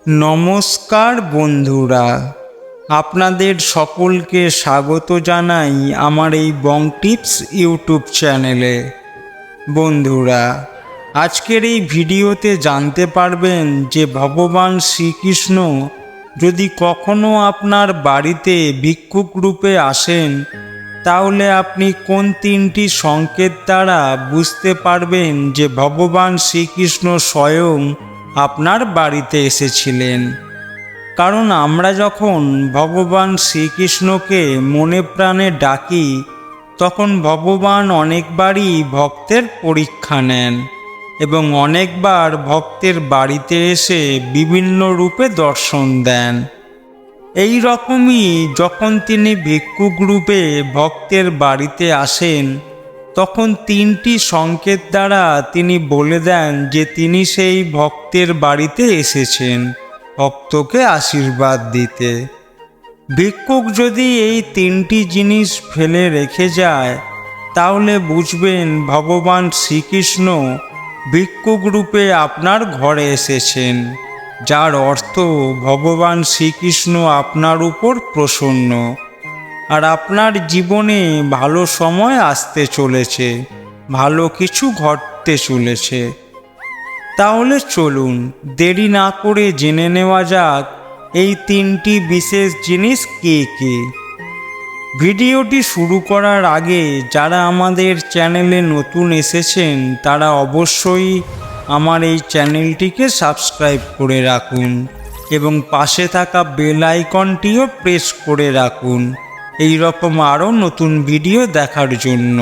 নমস্কার বন্ধুরা, আপনাদের সকলকে স্বাগত জানাই আমার এই বং টিপস ইউটিউব চ্যানেলে। বন্ধুরা, আজকের এই ভিডিওতে জানতে পারবেন যে ভগবান শ্রীকৃষ্ণ যদি কখনো আপনার বাড়িতে ভিক্ষুক রূপে আসেন, তাহলে আপনি কোন তিনটি সংকেত দ্বারা বুঝতে পারবেন যে ভগবান শ্রীকৃষ্ণ স্বয়ং আপনার বাড়িতে এসেছিলেন। কারণ আমরা যখন ভগবান শ্রীকৃষ্ণকে মনে প্রাণে ডাকি, তখন ভগবান অনেকবারই ভক্তের পরীক্ষা নেন এবং অনেকবার ভক্তের বাড়িতে এসে বিভিন্ন রূপে দর্শন দেন। এই রকমই যখন তিনি ভিক্ষুক রূপে ভক্তের বাড়িতে আসেন, তখন তিনটি সংকেত দ্বারা তিনি বলে দেন যে তিনি সেই ভক্তের বাড়িতে এসেছেন ভক্তকে আশীর্বাদ দিতে। ভিক্ষুক যদি এই তিনটি জিনিস ফেলে রেখে যায়, তাহলে বুঝবেন ভগবান শ্রীকৃষ্ণ ভিক্ষুক রূপে আপনার ঘরে এসেছেন, যার অর্থ ভগবান শ্রীকৃষ্ণ আপনার উপর প্রসন্ন আর আপনার জীবনে ভালো সময় আসতে চলেছে, ভালো কিছু ঘটতে চলেছে। তাহলে চলুন দেরি না করে জেনে নেওয়া যাক এই তিনটি বিশেষ জিনিস কী কী। ভিডিওটি শুরু করার আগে যারা আমাদের চ্যানেলে নতুন এসেছেন, তারা অবশ্যই আমার এই চ্যানেলটিকে সাবস্ক্রাইব করে রাখুন এবং পাশে থাকা বেল আইকনটিও প্রেস করে রাখুন এই রকম আরও নতুন ভিডিও দেখার জন্য।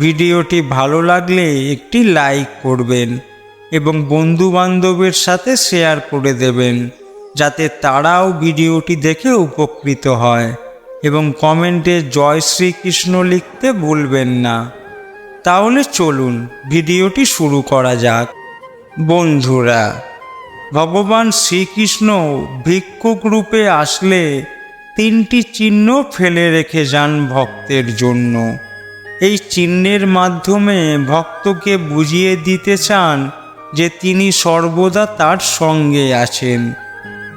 ভিডিওটি ভালো লাগলে একটি লাইক করবেন এবং বন্ধুবান্ধবের সাথে শেয়ার করে দেবেন, যাতে তারাও ভিডিওটি দেখে উপকৃত হয়, এবং কমেন্টে জয় শ্রীকৃষ্ণ লিখতে ভুলবেন না। তাহলে চলুন ভিডিওটি শুরু করা যাক। বন্ধুরা, ভগবান শ্রীকৃষ্ণ ভিক্ষুক রূপে আসলে তিনটি চিহ্ন ফেলে রেখে যান ভক্তের জন্য। এই চিহ্নের মাধ্যমে ভক্তকে বুঝিয়ে দিতে চান যে তিনি সর্বদা তার সঙ্গে আছেন।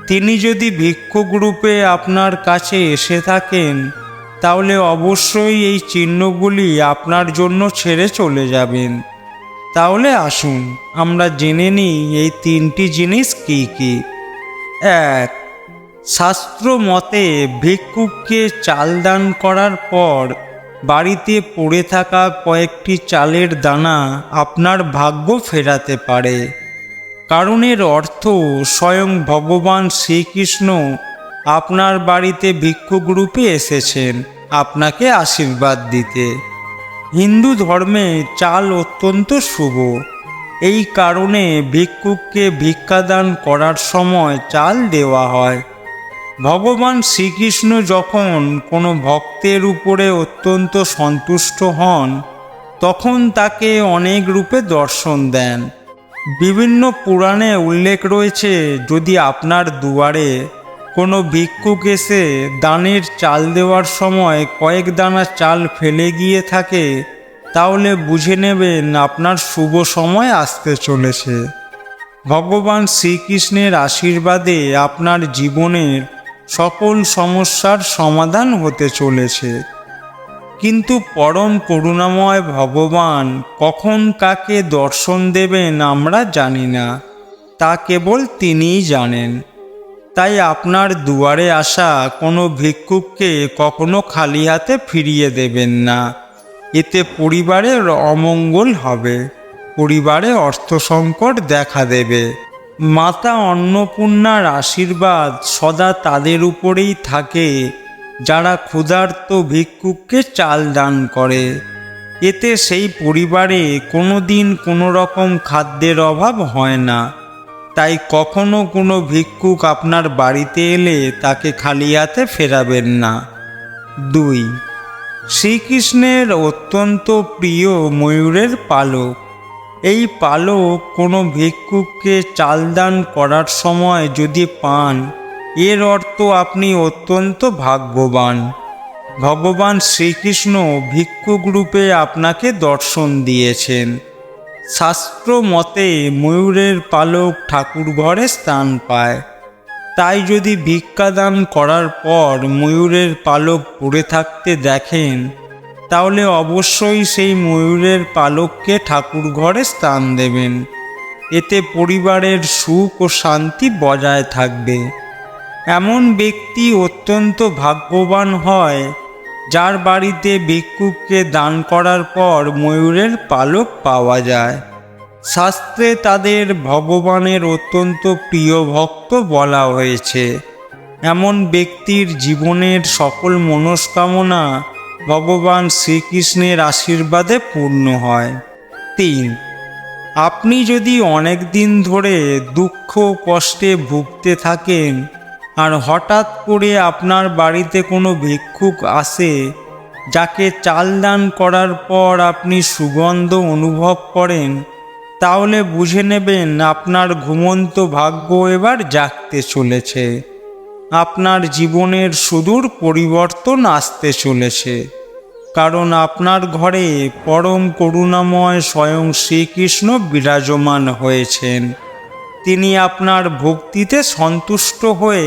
তিনি যদি ভিক্ষুক রূপে আপনার কাছে এসে থাকেন, তাহলে অবশ্যই এই চিহ্নগুলি আপনার জন্য ছেড়ে চলে যাবেন। তাহলে আসুন আমরা জেনে নিই এই তিনটি জিনিস কী কী। 1. শাস্ত্র মতে ভিক্ষুককে চাল দান করার পর বাড়িতে পড়ে থাকা কয়েকটি চালের দানা আপনার ভাগ্য ফেরাতে পারে। কারণ এর অর্থ স্বয়ং ভগবান শ্রীকৃষ্ণ আপনার বাড়িতে ভিক্ষুক রূপে এসেছেন আপনাকে আশীর্বাদ দিতে। হিন্দু ধর্মে চাল অত্যন্ত শুভ। এই কারণে ভিক্ষুককে ভিক্ষাদান করার সময় চাল দেওয়া হয়। ভগবান শ্রীকৃষ্ণ যখন কোনো ভক্তের উপরে অত্যন্ত সন্তুষ্ট হন, তখন তাকে অনেক রূপে দর্শন দেন। বিভিন্ন পুরাণে উল্লেখ রয়েছে, যদি আপনার দুয়ারে কোনো ভিক্ষুক এসে দানের চাল দেওয়ার সময় কয়েক দানা চাল ফেলে গিয়ে থাকে, তাহলে বুঝে নেবেন আপনার শুভ সময় আসতে চলেছে। ভগবান শ্রীকৃষ্ণের আশীর্বাদে আপনার জীবনের সকল সমস্যার সমাধান হতে চলেছে। কিন্তু পরম করুণাময় ভগবান কখন কাকে দর্শন দেবেন আমরা জানি না, তা কেবল তিনিই জানেন। তাই আপনার দুয়ারে আসা কোনো ভিক্ষুককে কখনো খালি হাতে ফিরিয়ে দেবেন না। এতে পরিবারের অমঙ্গল হবে, পরিবারে অর্থ সংকট দেখা দেবে। মাতা অন্নপূর্ণার আশীর্বাদ সদা তাদের উপরেই থাকে যারা ক্ষুধার্ত ভিক্ষুককে চাল দান করে। এতে সেই পরিবারে কোনো দিন কোনো রকম খাদ্যের অভাব হয় না। তাই কখনো কোনো ভিক্ষুক আপনার বাড়িতে এলে তাকে খালি হাতে ফেরাবেন না। 2. শ্রীকৃষ্ণের অত্যন্ত প্রিয় ময়ূরের পালক। এই পালক কোনো ভিক্ষুককে চাল দান করার সময় যদি পান, এর অর্থ আপনি অত্যন্ত ভাগ্যবান। ভগবান শ্রীকৃষ্ণ ভিক্ষুক রূপে আপনাকে দর্শন দিয়েছেন। শাস্ত্র মতে ময়ূরের পালক ঠাকুর ঘরে স্থান পায়। তাই যদি ভিক্ষাদান করার পর ময়ূরের পালক পড়ে থাকতে দেখেন, তাহলে অবশ্যই সেই ময়ূরের পালককে ঠাকুর ঘরে স্থান দেবেন। এতে পরিবারের সুখ ও শান্তি বজায় থাকবে। এমন ব্যক্তি অত্যন্ত ভাগ্যবান হয় যার বাড়িতে ভিক্ষুককে দান করার পর ময়ূরের পালক পাওয়া যায়। শাস্ত্রে তাদের ভগবানের অত্যন্ত প্রিয় ভক্ত বলা হয়েছে। এমন ব্যক্তির জীবনের সকল মনস্কামনা ভগবান শ্রীকৃষ্ণের আশীর্বাদে পূর্ণ হয়। 3. আপনি যদি অনেক দিন ধরে দুঃখ কষ্টে ভুগতে থাকেন আর হঠাৎ করে আপনার বাড়িতে কোনো ভিক্ষুক আসে, যাকে চাল দান করার পর আপনি সুগন্ধ অনুভব করেন, তাহলে বুঝে নেবেন আপনার ঘুমন্ত ভাগ্য এবার জাগতে চলেছে। আপনার জীবনের সুদূর পরিবর্তন আসতে চলেছে, কারণ আপনার ঘরে পরম করুণাময় স্বয়ং শ্রীকৃষ্ণ বিরাজমান হয়েছেন। তিনি আপনার ভক্তিতে সন্তুষ্ট হয়ে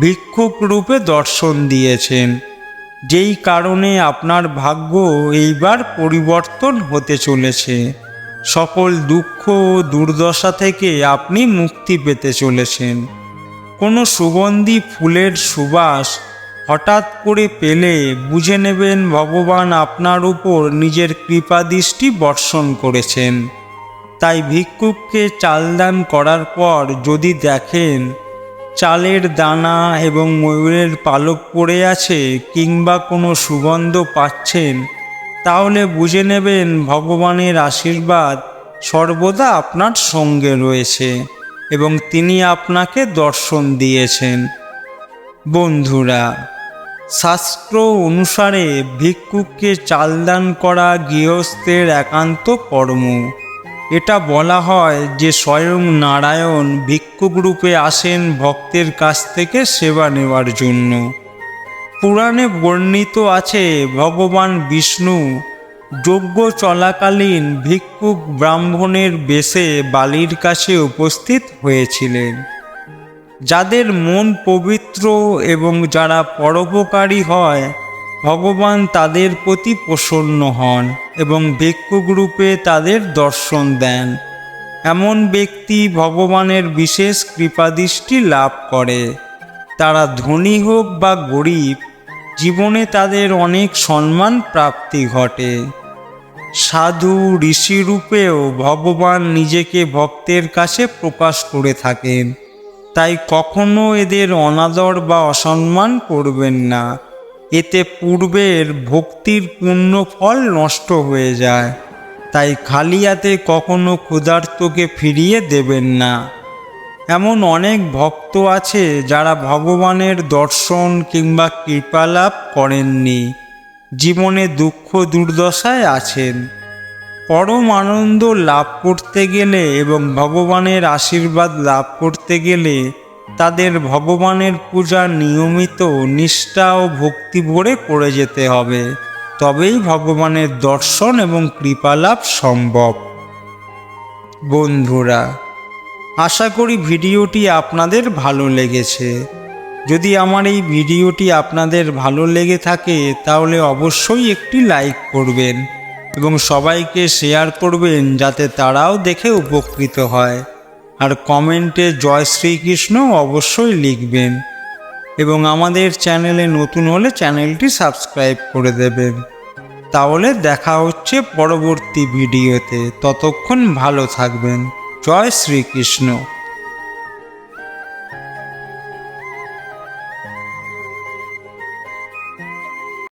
ভিক্ষুক রূপে দর্শন দিয়েছেন, যেই কারণে আপনার ভাগ্য এইবার পরিবর্তন হতে চলেছে। সকল দুঃখ ও দুর্দশা থেকে আপনি মুক্তি পেতে চলেছেন। কোনো সুগন্ধি ফুলের সুবাস হঠাৎ করে পেলে বুঝে নেবেন ভগবান আপনার উপর নিজের কৃপাদৃষ্টি বর্ষণ করেছেন। তাই ভিক্ষুককে চাল দান করার পর যদি দেখেন চালের দানা এবং ময়ূরের পালক পড়ে আছে কিংবা কোনো সুগন্ধ পাচ্ছেন, তাহলে বুঝে নেবেন ভগবানের আশীর্বাদ সর্বদা আপনার সঙ্গে রয়েছে এবং তিনি আপনাকে দর্শন দিয়েছেন। বন্ধুরা, শাস্ত্র অনুসারে ভিক্ষুককে চাল দান করা গৃহস্থের একান্ত কর্ম। এটা বলা হয় যে স্বয়ং নারায়ণ ভিক্ষুক রূপে আসেন ভক্তের কাছ থেকে সেবা নেওয়ার জন্য। পুরাণে বর্ণিত আছে ভগবান বিষ্ণু যজ্ঞ চলাকালীন ভিক্ষুক ব্রাহ্মণের বেশে বালির কাছে উপস্থিত হয়েছিলেন। যাদের মন পবিত্র এবং যারা পরোপকারী হয়, ভগবান তাদের প্রতি প্রসন্ন হন এবং ভিক্ষুক রূপে তাদের দর্শন দেন। এমন ব্যক্তি ভগবানের বিশেষ কৃপাদৃষ্টি লাভ করে। তারা ধনী হোক বা গরিব, জীবনে তাদের অনেক সম্মান প্রাপ্তি ঘটে। সাধু ঋষি রূপেও ভগবান নিজেকে ভক্তের কাছে প্রকাশ করে থাকেন। তাই কখনো এদের অনাদর বা অসম্মান করবেন না। এতে পূর্বের ভক্তির পূর্ণ ফল নষ্ট হয়ে যায়। তাই খালি হাতে কখনো ক্ষুধার্তকে ফিরিয়ে দেবেন না। এমন অনেক ভক্ত আছে যারা ভগবানের দর্শন কিংবা কৃপা লাভ করেননি, জীবনে দুঃখ দুর্দশায় আছেন। পরম আনন্দ লাভ করতে গেলে এবং ভগবানের আশীর্বাদ লাভ করতে গেলে তাদের ভগবানের পূজা নিয়মিত নিষ্ঠা ও ভক্তি ভরে করে যেতে হবে। তবেই ভগবানের দর্শন এবং কৃপা লাভ সম্ভব। বন্ধুরা, আশা করি ভিডিওটি আপনাদের ভালো লেগেছে। যদি আমার এই ভিডিওটি আপনাদের ভালো লেগে থাকে তাহলে অবশ্যই একটি লাইক করবেন এবং সবাইকে শেয়ার করবেন যাতে তারাও দেখে উপকৃত হয়। আর কমেন্টে জয় শ্রীকৃষ্ণ অবশ্যই লিখবেন এবং আমাদের চ্যানেলে নতুন হলে চ্যানেলটি সাবস্ক্রাইব করে দেবেন। তাহলে দেখা হচ্ছে পরবর্তী ভিডিওতে। ততক্ষণ ভালো থাকবেন। জয় শ্রীকৃষ্ণ।